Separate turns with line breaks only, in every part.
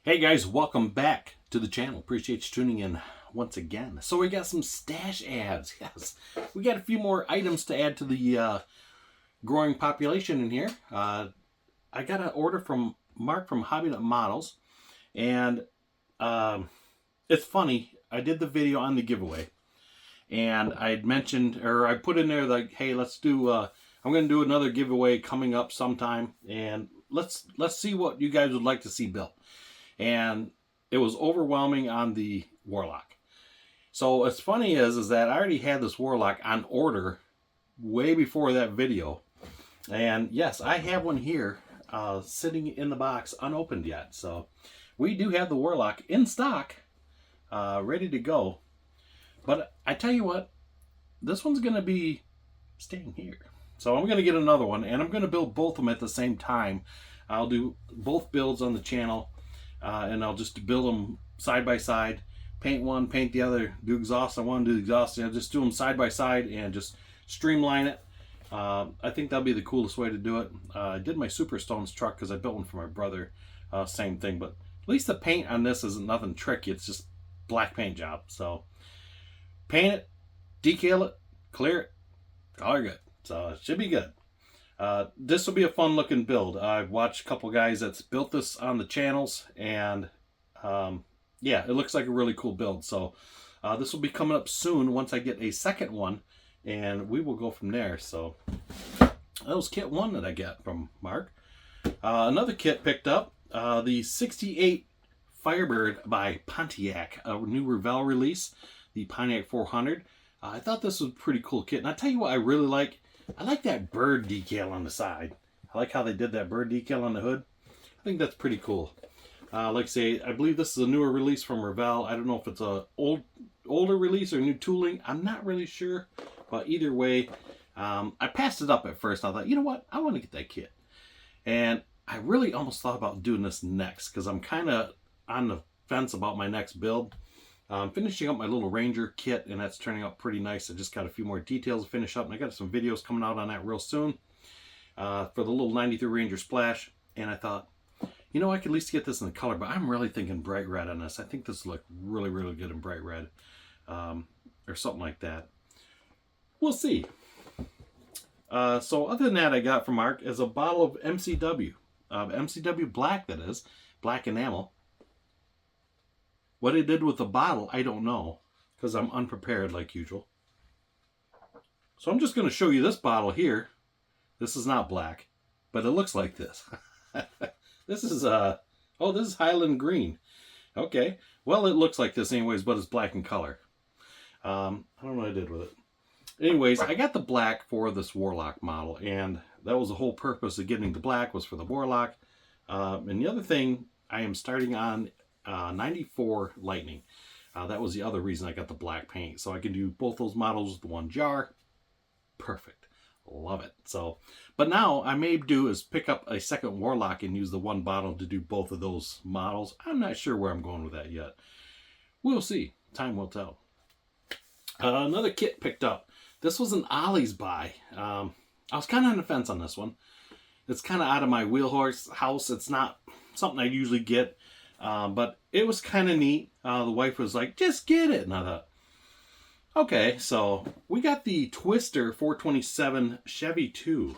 Hey guys, welcome back to the channel. Appreciate you tuning in once again. So we got some stash ads. Yes, we got a few more items to add to the growing population in here. I got an order from Mark from Hobby Models, and it's funny. I did the video on the giveaway, and I had mentioned, or I put in there like, hey, let's do. I'm going to do another giveaway coming up sometime, and let's see what you guys would like to see built. And it was overwhelming on the Warlock. So what's funny is that I already had this Warlock on order way before that video. And yes, I have one here sitting in the box unopened yet. So we do have the Warlock in stock, ready to go. But I tell you what, this one's going to be staying here. So I'm going to get another one, and I'm going to build both of them at the same time. I'll do both builds on the channel. And I'll just build them side by side, paint one, paint the other, do exhaust on one, do the exhaust, and I'll just do them side by side and just streamline it. I think that'll be the coolest way to do it. I did my Superstones truck because I built one for my brother. Same thing, but at least the paint on this isn't nothing tricky. It's just black paint job. So paint it, decal it, clear it, all good. So it should be good. This will be a fun looking build. I've watched a couple guys that's built this on the channels, and yeah, it looks like a really cool build. So this will be coming up soon once I get a second one, and we will go from there. So that was kit one that I got from Mark. Another kit picked up, the 68 Firebird by Pontiac, a new Revell release, the Pontiac 400. I thought this was a pretty cool kit, and I tell you what I really like. I like that bird decal on the side. I like how they did that bird decal on the hood. I think that's pretty cool. Like I say, I believe this is a newer release from Revell. I don't know if it's a older release or new tooling. I'm not really sure. But either way, I passed it up at first. I thought, you know what? I want to get that kit. And I really almost thought about doing this next because I'm kind of on the fence about my next build. I'm finishing up my little Ranger kit, and that's turning out pretty nice. I just got a few more details to finish up, and I got some videos coming out on that real soon for the little 93 Ranger Splash. And I thought, you know, I could at least get this in the color, but I'm really thinking bright red on this. I think this will look really, really good in bright red or something like that. We'll see. So other than that, I got from Mark is a bottle of MCW. MCW Black, that is. Black enamel. What it did with the bottle, I don't know, because I'm unprepared like usual. So I'm just going to show you this bottle here. This is not black, but it looks like this. This is, oh, this is Highland Green. Okay, well, it looks like this anyways, but it's black in color. I don't know what I did with it. Anyways, I got the black for this Warlock model, and that was the whole purpose of getting the black was for the Warlock. And the other thing, I am starting on 94 Lightning. That was the other reason I got the black paint. So I can do both those models with one jar. Perfect. Love it. So, but now I may do is pick up a second Warlock and use the one bottle to do both of those models. I'm not sure where I'm going with that yet. We'll see. Time will tell. Another kit picked up. This was an Ollie's buy. I was kind of on the fence on this one. It's kind of out of my wheelhouse house. It's not something I usually get. But it was kind of neat. The wife was like, just get it. And I thought, okay, so we got the Twister 427 Chevy 2.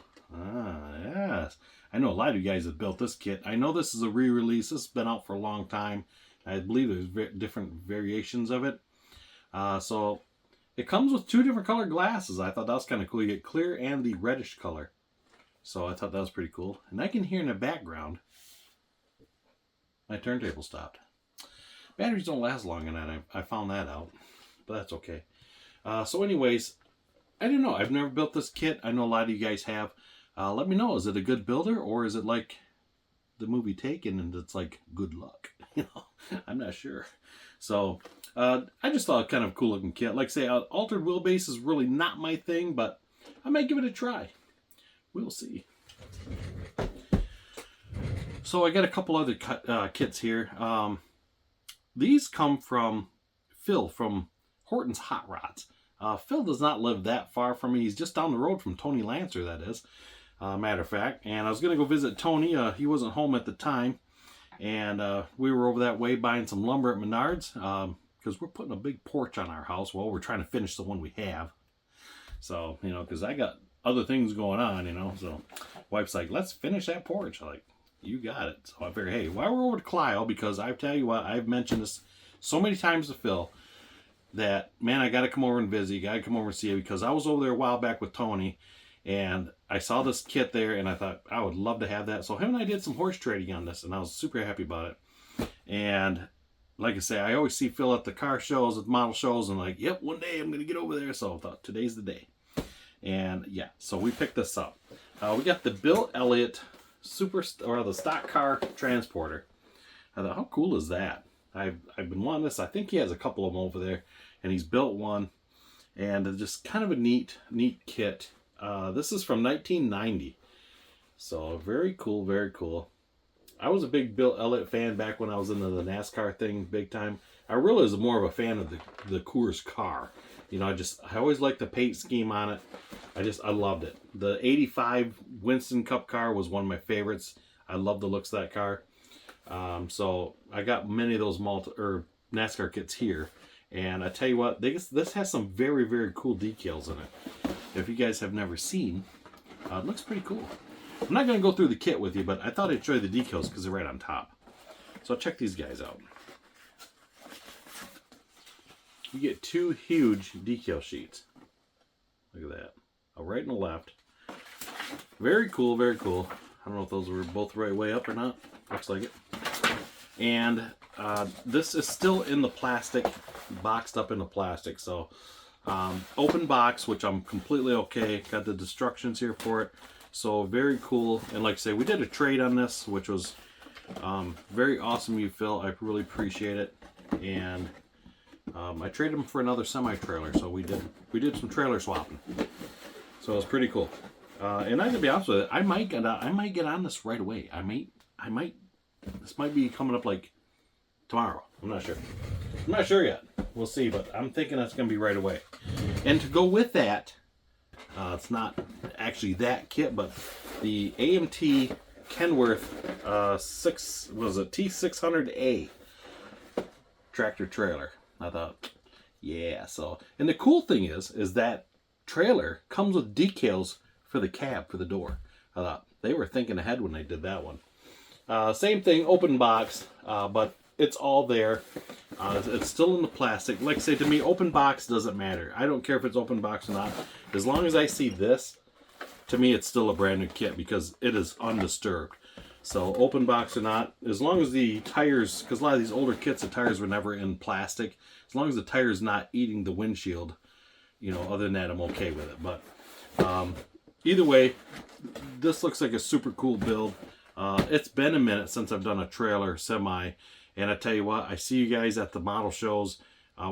Yes. I know a lot of you guys have built this kit. I know this is a re-release. This has been out for a long time. I believe there's different variations of it. So it comes with two different color glasses. I thought that was kind of cool. You get clear and the reddish color. So I thought that was pretty cool. And I can hear in the background, my turntable stopped. Batteries don't last long in that. I found that out. But that's okay. So anyways, I don't know. I've never built this kit. I know a lot of you guys have. Let me know. Is it a good builder, or is it like the movie Taken and it's like good luck? You know, I'm not sure. So I just thought kind of a cool looking kit. Like I say, altered wheelbase is really not my thing, but I might give it a try. We'll see. So I got a couple other kits here. These come from Phil from Horton's Hot Rods. Phil does not live that far from me. He's just down the road from Tony Lancer, that is. Matter of fact. And I was going to go visit Tony. He wasn't home at the time. And we were over that way buying some lumber at Menards because we're putting a big porch on our house. Well, we're trying to finish the one we have. So, you know, because I got other things going on, you know. So wife's like, let's finish that porch. I'm like, you got it. So I figured, hey, while we're over to Clio, because I tell you what, I've mentioned this so many times to Phil, that, man, I got to come over and visit. You got to come over and see it, because I was over there a while back with Tony, and I saw this kit there, and I thought I would love to have that. So him and I did some horse trading on this, and I was super happy about it. And like I say, I always see Phil at the car shows, at the model shows, and like, yep, one day I'm going to get over there. So I thought today's the day. And yeah, so we picked this up. We got the Bill Elliott the stock car transporter. I thought, how cool is that? I've been wanting this. I think he has a couple of them over there, and he's built one, and just kind of a neat kit. This is from 1990, so very cool, very cool. I was a big Bill Elliott fan back when I was into the NASCAR thing big time. I really was more of a fan of the Coors car. You know, I always liked the paint scheme on it. I loved it. The 85 Winston Cup car was one of my favorites. I love the looks of that car. So I got many of those NASCAR kits here. And I tell you what, this has some very, very cool decals in it. If you guys have never seen, it looks pretty cool. I'm not going to go through the kit with you, but I thought I'd show you the decals because they're right on top. So check these guys out. You get two huge decal sheets. Look at that. A right and a left. Very cool, very cool. I don't know if those were both the right way up or not. Looks like it. And this is still in the plastic, boxed up in the plastic. So open box, which I'm completely okay. Got the instructions here for it. So very cool. And like I say, we did a trade on this, which was very awesome, you Phil. I really appreciate it. And I traded them for another semi-trailer, so we did some trailer swapping. So it was pretty cool. And I'm gonna be honest with you, I might get on this right away. This might be coming up like tomorrow. I'm not sure yet. We'll see, but I'm thinking that's gonna be right away. And to go with that, it's not actually that kit, but the AMT Kenworth T600A tractor trailer. I thought, yeah. So, and the cool thing is that trailer comes with decals for the cab, for the door. I thought they were thinking ahead when they did that one. Same thing, open box, but it's all there. It's still in the plastic. Like I say, to me, open box doesn't matter. I don't care if it's open box or not. As long as I see this, to me, it's still a brand new kit because it is undisturbed. So open box or not, as long as the tires, because a lot of these older kits, the tires were never in plastic. As long as the tire's not eating the windshield, you know, other than that, I'm okay with it. But either way, this looks like a super cool build. It's been a minute since I've done a trailer semi, and I tell you what, I see you guys at the model shows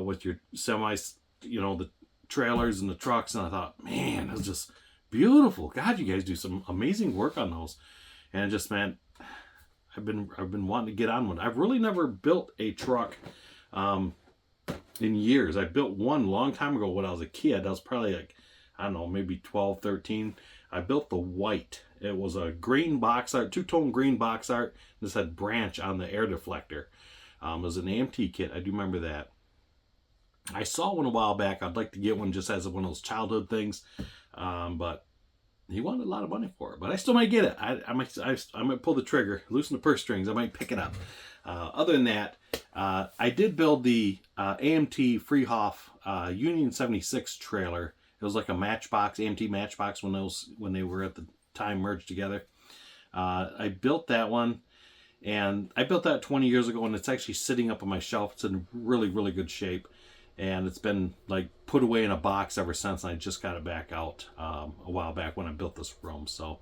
with your semis, you know, the trailers and the trucks, and I thought, man, that's just beautiful. God, you guys do some amazing work on those. And just, man, I've been wanting to get on one. I've really never built a truck in years. I built one a long time ago when I was a kid. I was probably like, I don't know, maybe 12, 13. I built the white. It was a green box art, two-tone green box art. This had branch on the air deflector. It was an AMT kit. I do remember that. I saw one a while back. I'd like to get one just as one of those childhood things. But he wanted a lot of money for it, but I still might get it. I might pull the trigger, loosen the purse strings. I might pick it up. Other than that, I did build the AMT Freehoff Union 76 trailer. It was like a Matchbox, AMT Matchbox when they were at the time merged together. I built that one, and I built that 20 years ago, and it's actually sitting up on my shelf. It's in really, really good shape. And it's been like put away in a box ever since. And I just got it back out a while back when I built this room. So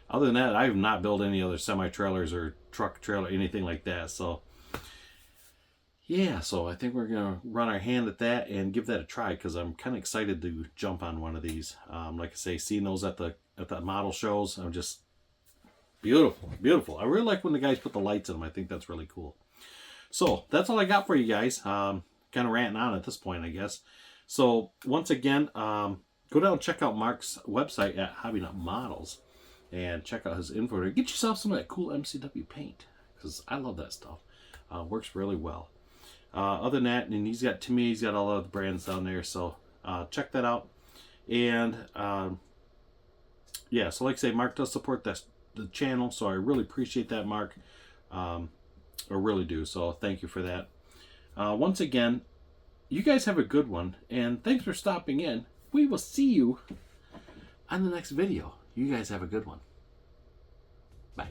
other than that, I have not built any other semi-trailers or truck trailer, anything like that. So yeah, so I think we're going to run our hand at that and give that a try, because I'm kind of excited to jump on one of these. Like I say, seeing those at the model shows, I'm just beautiful, beautiful. I really like when the guys put the lights in them. I think that's really cool. So that's all I got for you guys. Kind of ranting on at this point, I guess. So once again, go down and check out Mark's website at Hobby Nut Models and check out his info. Get yourself some of that cool MCW paint. because I love that stuff. Works really well. Other than that, and he's got, to me, he's got all of the brands down there, so check that out. And yeah, so like I say, Mark does support the channel, so I really appreciate that, Mark. I really do, so thank you for that. Once again, you guys have a good one, and thanks for stopping in. We will see you on the next video. You guys have a good one. Bye.